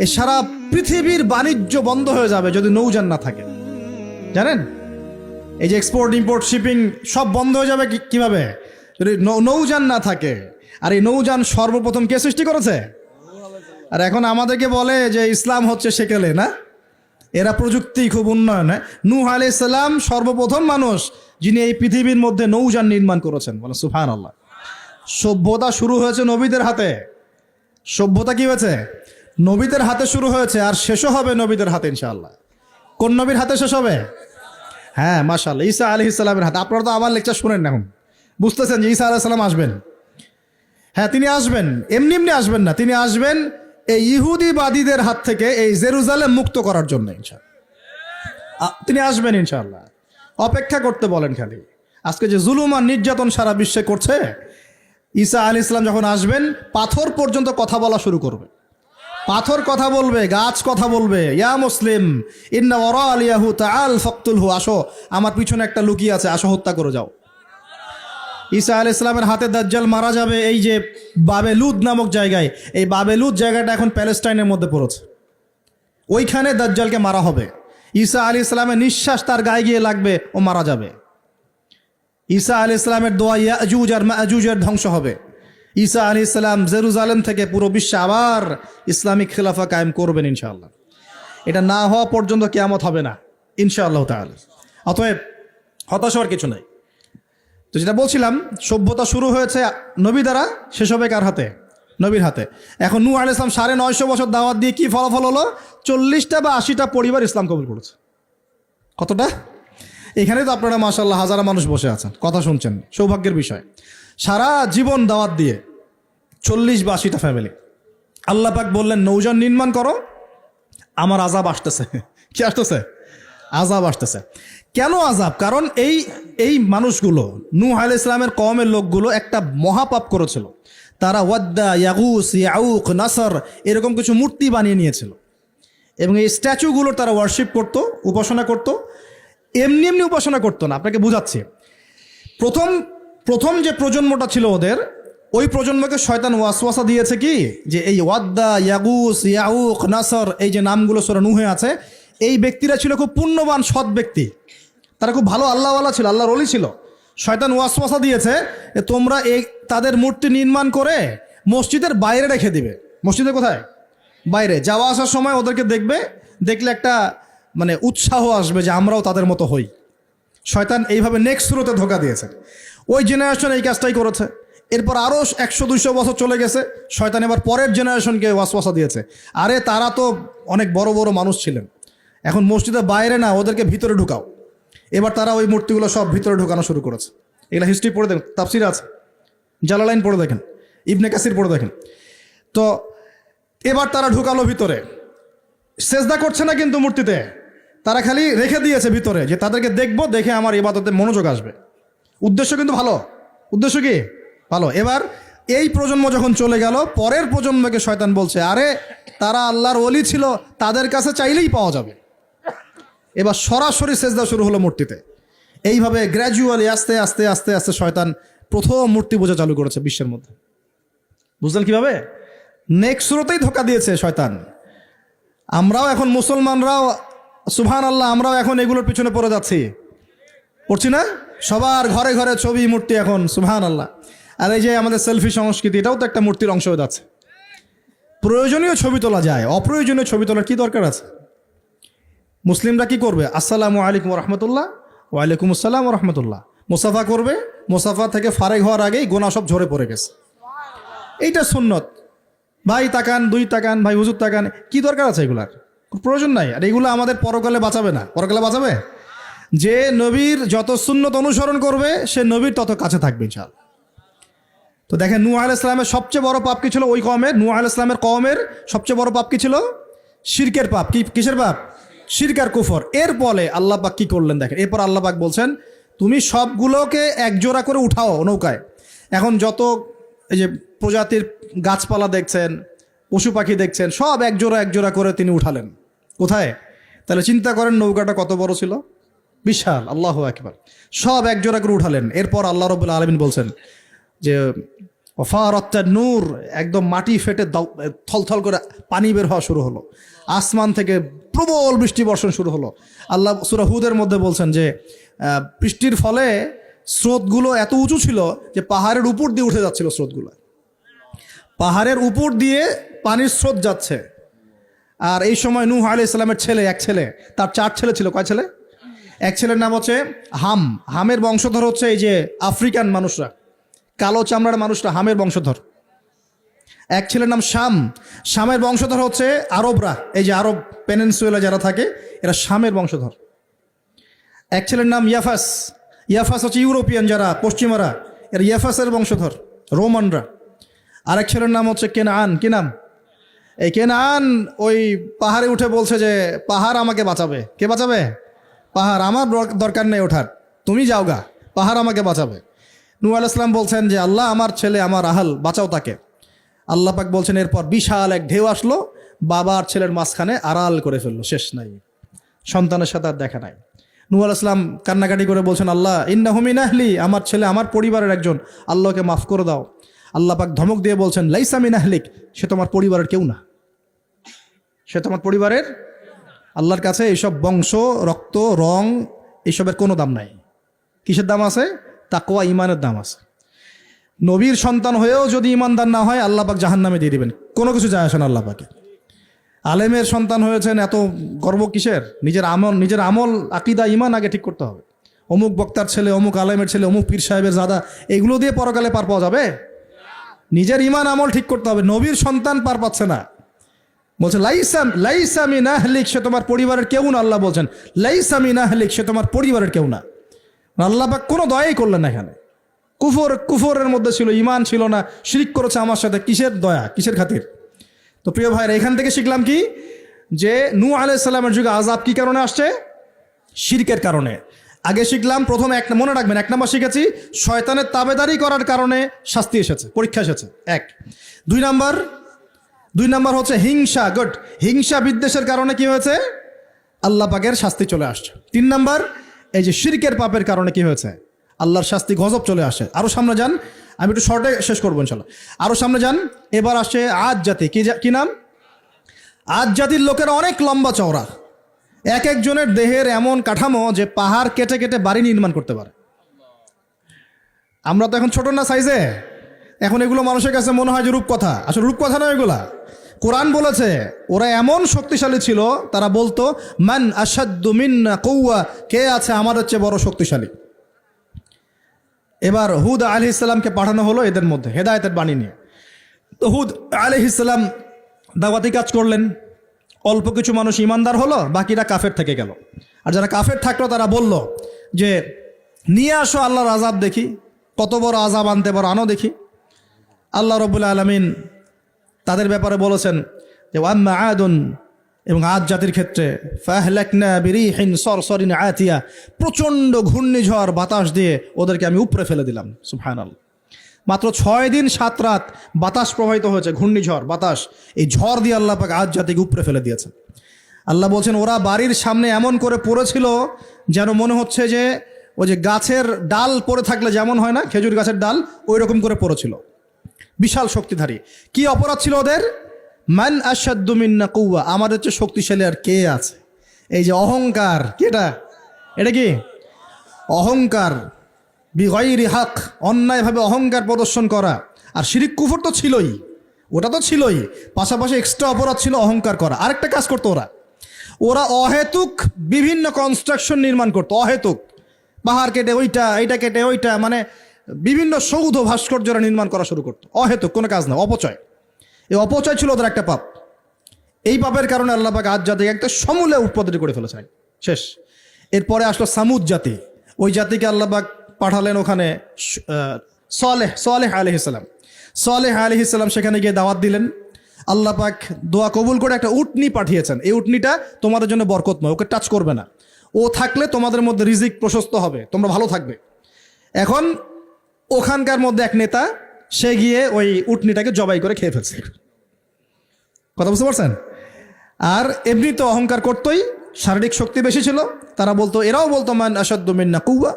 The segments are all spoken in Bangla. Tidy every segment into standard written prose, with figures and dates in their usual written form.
এই সারা পৃথিবীর বাণিজ্য বন্ধ হয়ে যাবে যদি নৌযান না থাকে। জানেন, এই যে এক্সপোর্ট ইম্পোর্ট শিপিং সব বন্ধ হয়ে যাবে কিভাবে? যদি নৌযান না থাকে। আর এই নৌযান সর্বপ্রথম কে সৃষ্টি করেছে? আর এখন আমাদেরকে বলে যে ইসলাম হচ্ছে সেকেলে, না? এরা প্রযুক্তি খুব উন্নয়ন। নূহ আলাইহিস সালাম সর্বপ্রথম মানুষ যিনি এই পৃথিবীর মধ্যে নৌযান নির্মাণ করেছেন। বলে সুবহানাল্লাহ। সভ্যতা শুরু হয়েছে নবীদের হাতে। সভ্যতা কি হয়েছে? নবীদের হাতে শুরু হয়েছে, আর শেষও হবে নবীদের হাতে ইনশাআল্লাহ। কোন নবীর হাতে শেষ হবে? হ্যাঁ, মাশাআল্লাহ, ঈসা আলাইহিস সালামের হাতে। আপনারা তো আমার লেকচার শুনেন না, এখন বুঝতেছেন যে ঈসা আলাইহিস সালাম আসবেন। হ্যাঁ, তিনি আসবেন, এমনি এমনি আসবেন না। তিনি আসবেন এই ইহুদিবাদীদের হাত থেকে এই জেরুজালেম মুক্ত করার জন্য ইনশাআল্লাহ। তিনি আসবেন ইনশাআল্লাহ। অপেক্ষা করতে বলেন খালি। আজকে যে জুলুম আর নির্যাতন সারা বিশ্বে করছে, ঈসা আলাইহিস সালাম যখন আসবেন পাথর পর্যন্ত কথা বলা শুরু করবে। পাথর কথা বলবে, গাছ কথা বলবে। ইয়া মুসলিম ইন্না ওয়ারা আলিয়াহু তাআল ফাকতুলহু, আসো, আমার পিছনে একটা লুকিয়ে আছে, আসো হত্যা করে যাও। ঈসা আলাইহিস সালামের হাতে দাজ্জাল মারা যাবে এই যে বাবেলুদ নামক জায়গায়। এই বাবেলুদ জায়গাটা এখন প্যালেস্টাইনের মধ্যে পড়েছে। ওইখানে দাজ্জালকে মারা হবে। ঈসা আলাইহিস সালামের নিঃশ্বাস তার গায়ে গিয়ে লাগবে, ও মারা যাবে। ঈসা আলাইহিস সালামের দোয়া ইয়াজুজ আর মাজুজের ধ্বংস হবে। ঈসা আলাইহিস সালাম জেরুজালেম থেকে পুরো বিশ্বে আবার ইসলামিক খিলাফা কায়েম করবেন ইনশাআল্লাহ। এটা না হওয়া পর্যন্ত কিয়ামত হবে না ইনশাআল্লাহ তাআলা। অতএব হতাশ হওয়ার কিছু নাই। তো যেটা বলছিলাম, সভ্যতা শুরু হয়েছে নবী দ্বারা, শেষ হবে কার হাতে? নবীর হাতে। এখন নূহ আলাইহিস সালাম 950 বছর দাওয়াত দিয়ে কি ফলাফল হলো? 40টা বা 80টা পরিবার ইসলাম কবুল করেছে। কতটা? এখানে তো আপনারা মাশাআল্লাহ হাজার মানুষ বসে আছেন, কথা শুনছেন, সৌভাগ্যের বিষয়। সারা জীবন দাওয়াত দিয়ে 40 বা 80টা ফ্যামিলি। আল্লাহ পাক বললেন নৌযান নির্মাণ করো, আমার আযাব আসতেছে। কি আসতেছে? আযাব আসতেছে। কেন আযাব? কারণ এই মানুষগুলো, নূহ আলাইহিস সালামের কওমের লোকগুলো একটা মহাপাপ করেছিল। তারা ওয়াদ্দা, ইয়াগুস, ইয়াউক, নাসর এরকম কিছু মূর্তি বানিয়ে নিয়েছিল, এবং এই স্ট্যাচুগুলোর তারা ওয়ার্শিপ করত, উপাসনা করত। এমনি এমনি উপাসনা করতো না, আপনাকে বুঝাচ্ছি। প্রথম যে প্রজন্মটা ছিল ওদের, ওই প্রজন্মকে শয়তান ওয়াসওয়াসা দিয়েছে কি, যে এই ওয়াদ্দা, ইয়াগুস, ইয়াউক, নাসর এই যে নামগুলো সূরা নূহে আছে, এই ব্যক্তিরা ছিল খুব পুণ্যবান সৎ ব্যক্তি। তারা খুব ভালো আল্লাহওয়ালা ছিল, আল্লাহর ওলি ছিল। শয়তান ওয়াসওয়াসা দিয়েছে তোমরা এই তাদের মূর্তি নির্মাণ করে মসজিদের বাইরে রেখে দিবে। মসজিদের কোথায়? বাইরে। যাওয়া আসার সময় ওদেরকে দেখলে একটা মানে উৎসাহ আসবে যে আমরাও তাদের মতো হই। শয়তান এইভাবে নেক্সট সুরতে ধোঁকা দিয়েছে। ওই জেনারেশন এই কাজটাই করেছে। এরপর আরও 100-200 বছর চলে গেছে, শয়তান এবার পরের জেনারেশনকে ওয়াসওয়াসা দিয়েছে, আরে তারা তো অনেক বড় বড় মানুষ ছিলেন, এখন মসজিদের বাইরে না, ওদেরকে ভিতরে ঢুকাও। এবার তারা ওই মূর্তিগুলো সব ভিতরে ঢুকানো শুরু করেছে। এগুলো হিস্ট্রি পড়ে দেখেন, তাফসির আছে, জালালাইন পড়ে দেখেন, ইবনে কাসির পড়ে দেখেন। তো এবার তারা ঢুকালো ভিতরে। সেজদা করছে না কিন্তু মূর্তিতে, তারা খালি রেখে দিয়েছে ভিতরে, যে তাদেরকে দেখবো, দেখে আমার ইবাদতে মনোযোগ আসবে। উদ্দেশ্য কিন্তু ভালো। উদ্দেশ্য কি? ভালো। এবার এই প্রজন্ম যখন চলে গেল, পরের প্রজন্মকে শয়তান বলছে আরে তারা আল্লাহর ওলি ছিল, তাদের কাছে চাইলেই পাওয়া যাবে। এবার সরাসরি সেজদা শুরু হলো মূর্তিতে। এইভাবে গ্র্যাজুয়ালি আস্তে আস্তে আস্তে আস্তে শয়তান প্রথম মূর্তি পূজা চালু করেছে বিশ্বের মধ্যে। বুঝলেন কিভাবে? নেক্সট সুরতেই ধোঁকা দিয়েছে শয়তান। আমরাও এখন মুসলমানরাও সুবহানাল্লাহ, আমরাও এখন এগুলোর পিছনে পড়ে যাচ্ছি, পড়ছি না? সবার ঘরে ঘরে ছবি, মূর্তি এখন, সুবহানাল্লাহ। আর এই যে আমাদের সেলফি সংস্কৃতি, এটাও তো একটা মূর্তির অংশ হয়ে যাচ্ছে। প্রয়োজনীয় ছবি তোলা যায়, অপ্রয়োজনীয় ছবি তোলার কি দরকার আছে? মুসলিমরা কি করবে? আসসালামু আলাইকুম রহমতুল্লাহ, ওয়ালাইকুম আসসালাম রহমতুল্লাহ, মুসাফা করবে। মুসাফা থেকে ফারেক হওয়ার আগেই গোনা সব ঝরে পড়ে গেছে। এইটা সুন্নত। ভাই তাকান, দুই তাকান, ভাই হুজুর তাকান, কি দরকার আছে এগুলার? প্রয়োজন নাই। আর এগুলো আমাদের পরকালে বাঁচাবে না। পরকালে বাঁচাবে? যে নবীর যত সুন্নত অনুসরণ করবে সে নবীর তত কাছে থাকবে ইনশাআল্লাহ। তো দেখেন নূহ আলাইহিস সালামের সবচেয়ে বড় পাপ কি ছিল? ওই কওমের, নূহ আলাইহিস সালামের কওমের সবচেয়ে বড় পাপ কি ছিল? শিরকের পাপ। কিসের পাপ? শিরক আর কুফর। এর ফলে আল্লাহ পাক কি করলেন দেখেন। এরপর আল্লাহ পাক বলছেন তুমি সবগুলোকে একজোড়া করে উঠাও নৌকায়। এখন যত এই যে প্রজাতির গাছপালা দেখছেন, পশু পাখি দেখছেন, সব একজোড়া করে তিনি উঠালেন। কোথায়? তাহলে চিন্তা করেন নৌকাটা কত বড় ছিল, বিশাল। আল্লাহু আকবার। সব একজোড়া করে উঠালেন। এরপর আল্লাহ রাব্বুল আলামিন বলছেন যে ওয়াফারাত নূর, একদম মাটি ফেটে থলথল করে পানি বের হওয়া শুরু হলো, আসমান থেকে প্রবল বৃষ্টি বর্ষণ শুরু হলো। আল্লাহ সূরা হুদের মধ্যে বলছেন যে বৃষ্টির ফলে স্রোতগুলো এত উঁচু ছিল যে পাহাড়ের উপর দিয়ে উঠে যাচ্ছিল স্রোতগুলো, পাহাড়ের উপর দিয়ে পানির স্রোত যাচ্ছে। আর এই সময় নূহ আলাইহিস সালামের এক ছেলে, তার 4 ছেলে ছিল। কয় ছেলে? এক ছেলের নাম হচ্ছে হাম। হামের বংশধর হচ্ছে এই যে আফ্রিকান মানুষরা, কালো চামড়ার মানুষরা হামের বংশধর। এক ছেলের নাম শাম। শামের বংশধর হচ্ছে আরবরা, এই যে আরব পেনিনসুলা যারা থাকে এরা শামের বংশধর। এক ছেলের নাম ইয়াফাস। ইয়াফাস হচ্ছে ইউরোপিয়ান যারা, পশ্চিমারা, এরা ইয়াফাসের বংশধর, রোমানরা। আরেক ছেলের নাম হচ্ছে কেনান। কি নাম? এই কেনান ওই পাহাড়ে উঠে বলছে যে পাহাড় আমাকে বাঁচাবে। কে বাঁচাবে? পাহাড়। আমার দরকার নেই ওঠার, তুমি যাও গা, পাহাড় আমাকে বাঁচাবে। নূহ আলাইহিস সালাম বলছেন যে আল্লাহ, আমার ছেলে, আমার আহাল, বাঁচাও তাকে। আল্লাহ পাক বলছেন এরপর বিশাল এক ঢেউ আসলো, বাবা আর ছেলের মাঝখানে আড়াল করে ফেললো, শেষ নাই, সন্তানের সাথে আর দেখা নাই। নূহ আলাইহিস সালাম কান্নাকাটি করে বলছেন আল্লাহ, ইন্নাহু মিন আহলি, আমার ছেলে আমার পরিবারের একজন, আল্লাহকে মাফ করে দাও। আল্লাহ পাক ধমক দিয়ে বলছেন লাইসা মিন আহলিক, সে তোমার পরিবারের কেউ না, সে তোমার পরিবারের। আল্লাহর কাছে এইসব বংশ, রক্ত, রং, এইসবের কোনো দাম নাই। কিসের দাম আছে? তাকওয়া, ইমানের দাম আছে। নবীর সন্তান হয়েও যদি ইমানদার না হয় আল্লাহ পাক জাহান্নামে দিয়ে দিবেন, কোনো কিছু যায় আসে না আল্লাহ পাকে। আলেমের সন্তান হয়েছেন, এত গর্ব কিসের? নিজের আমল, আকীদা, ইমান আগে ঠিক করতে হবে। অমুক বক্তার ছেলে, অমুক আলেমের ছেলে, অমুক পীর সাহেবের জাদা, এগুলো দিয়ে পরকালে পার পাওয়া যাবে? নিজের ইমান আমল ঠিক করতে হবে। নবীর সন্তান পার পাচ্ছে না, বলছে লাইসা মিন আহলিক, সে তোমার পরিবারের কেউ না। আল্লাহ বলছেন লাইসা মিন আহলিক, সে তোমার পরিবারের কেউ না। আল্লাহ পাক কোনো দয়াই করলেন না এখানে। কুফরের মধ্যে ছিল, ইমান ছিল না, শিরক করেছে আমার সাথে, কিসের দয়া, কিসের খাতির? তো প্রিয় ভাইরা, এখান থেকে শিখলাম কি, যে নূহ আলাইহিস সালামের যুগে আযাব কি কারণে আসছে? শিরকের কারণে। আগে শিখলাম, প্রথম মনে রাখবেন, 1 নম্বর শিখেছি শয়তানের তাবেদারি করার কারণে শাস্তি এসেছে, পরীক্ষা এসেছে, 1। 2 নম্বর হচ্ছে হিংসা, গুড, হিংসা বিদ্বেষের কারণে কি হয়েছে? আল্লাহ পাকের শাস্তি চলে আসছে। 3 নম্বর, এই যে শিরকের পাপের কারণে কি হয়েছে? আল্লাহর শাস্তি, গজব চলে আসে। আরো সামনে যান, আমি একটু শর্টে শেষ করবো ইনশাল্লাহ। আরো সামনে যান, এবার আসে আদ জাতি। কি নাম? আদ জাতির লোকেরা অনেক লম্বা চওড়া, এক একজনের দেহের এমন কাঠামো যে পাহাড় কেটে কেটে বাড়ি নির্মাণ করতে পারে। আমরা তো এখন ছোট না সাইজে, এখন এগুলো মানুষের কাছে মনে হয় যে রূপকথা, আসলে রূপকথা নয় এগুলা। কোরআন বলেছে ওরা এমন শক্তিশালী ছিল, তারা বলতো মান আশাদ্দু মিন্না কুওয়া, কে আছে আমাদের চেয়ে বড় শক্তিশালী। এবার হুদ আলাইহিস সালামকে পাঠানো হলো এদের মধ্যে হেদায়েতের বাণী নিয়ে। তো হুদ আলাইহিস সালাম দাওয়াতি কাজ করলেন, অল্প কিছু মানুষ ইমানদার হলো, বাকিরা কাফের থেকে গেল। আর যারা কাফের থাকলো তারা বলল যে নিয়ে আসো আল্লাহর আযাব দেখি, কত বড় আযাব আনতে পারো, আনো দেখি। আল্লাহ রাব্বুল আলামিন তাদের ব্যাপারে বলেছেন যে ওয়াম্মা আদুন, এবং আদ জাতির ক্ষেত্রে ফাহলাকনা বিরিহিন সরসরিন আতিয়া, প্রচণ্ড ঘূর্ণিঝড় বাতাস দিয়ে ওদেরকে আমি উপরে ফেলে দিলাম। সুবহানাল্লাহ। মাত্র 6 দিন 7 রাত বাতাস প্রবাহিত হয়েছে, ঘূর্ণিঝড় বাতাস, এই ঝড় দিয়ে আল্লাহ পাক আদ জাতিকে উপরে ফেলে দিয়েছেন। আল্লাহ বলছেন ওরা বাড়ির সামনে এমন করে পড়েছিল যেন মনে হচ্ছে যে ওই যে গাছের ডাল পড়ে থাকলে যেমন হয় না, খেজুর গাছের ডাল, ওই রকম করে পড়েছিল। বিশাল শক্তিধারী। কি অপরাধ ছিল ওদের? মান আশাদ্দু মিন্না কুওয়া, আমাদের চেয়ে শক্তিশালী আর কে আছে? এই যে অহংকার, কি এটা কি অহংকার, বিগাইরি হক, অন্যায়ভাবে অহংকার প্রদর্শন করা। আর শিরিক কুফর তো ছিলই, ওটা তো ছিলই, পাশাপাশি এক্সট্রা অপরাধ ছিল অহংকার করা। আরেকটা কাজ করতো ওরা অহেতুক বিভিন্ন কনস্ট্রাকশন নির্মাণ করতো, অহেতুক পাহাড় কেটে ওইটা, এইটা কেটে ওইটা, মানে বিভিন্ন সৌধ ভাস্কর্যরা নির্মাণ করা শুরু করতো, অহেতুক কোনো কাজ না, অপচয়। এই অপচয় ছিল ওদের একটা পাপ। এই পাপের কারণে আল্লাহ পাক আদ জাতিকে একটা সমূলে উৎপাদন করে ফেলেছেন, শেষ। এরপরে আসলো সামুদ জাতি, ওই জাতিকে আল্লাহ পাক পাঠালেন ওখানে সালেহ আলাইহিস সালাম। সালেহ আলাইহিস সালাম সেখানে গিয়ে দাওয়াত দিলেন। আল্লাহ পাক দোয়া কবুল করে একটা উটনি পাঠিয়েছেন। এই উটনিটা তোমাদের জন্য বরকতময়, ওকে টাচ করবে না, ও থাকলে তোমাদের মধ্যে রিজিক প্রশস্ত হবে, তোমরা ভালো থাকবে। এখন ওখানকার মধ্যে এক নেতা, সে গিয়ে ওই উটনিটাকে জবাই করে খেয়ে ফেলছে। কথা বুঝতে পারছেন? আর এমনি তো অহংকার করতোই, শারীরিক শক্তি বেশি ছিল। তারা বলতো, এরাও বলতো মান আশাদ্দু মিন্না কুওয়া,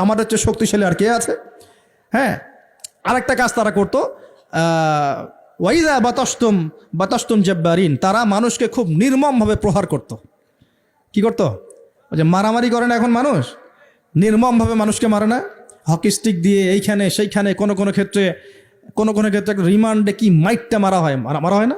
আমাদের চেয়ে শক্তিশালী আর কে আছে? হ্যাঁ, আরেকটা কাজ তারা করতো, ওয়াইদা বাতাস্তুম জব্বারিন, তারা মানুষকে খুব নির্মমভাবে প্রহার করত। কি করত? ওই যে মারামারি করে না এখন মানুষ, নির্মমভাবে মানুষকে মারে না, হকি স্টিক দিয়ে এইখানে সেইখানে, কোনো কোনো ক্ষেত্রে একটা রিমান্ডে কি মাইটটা মারা হয় না।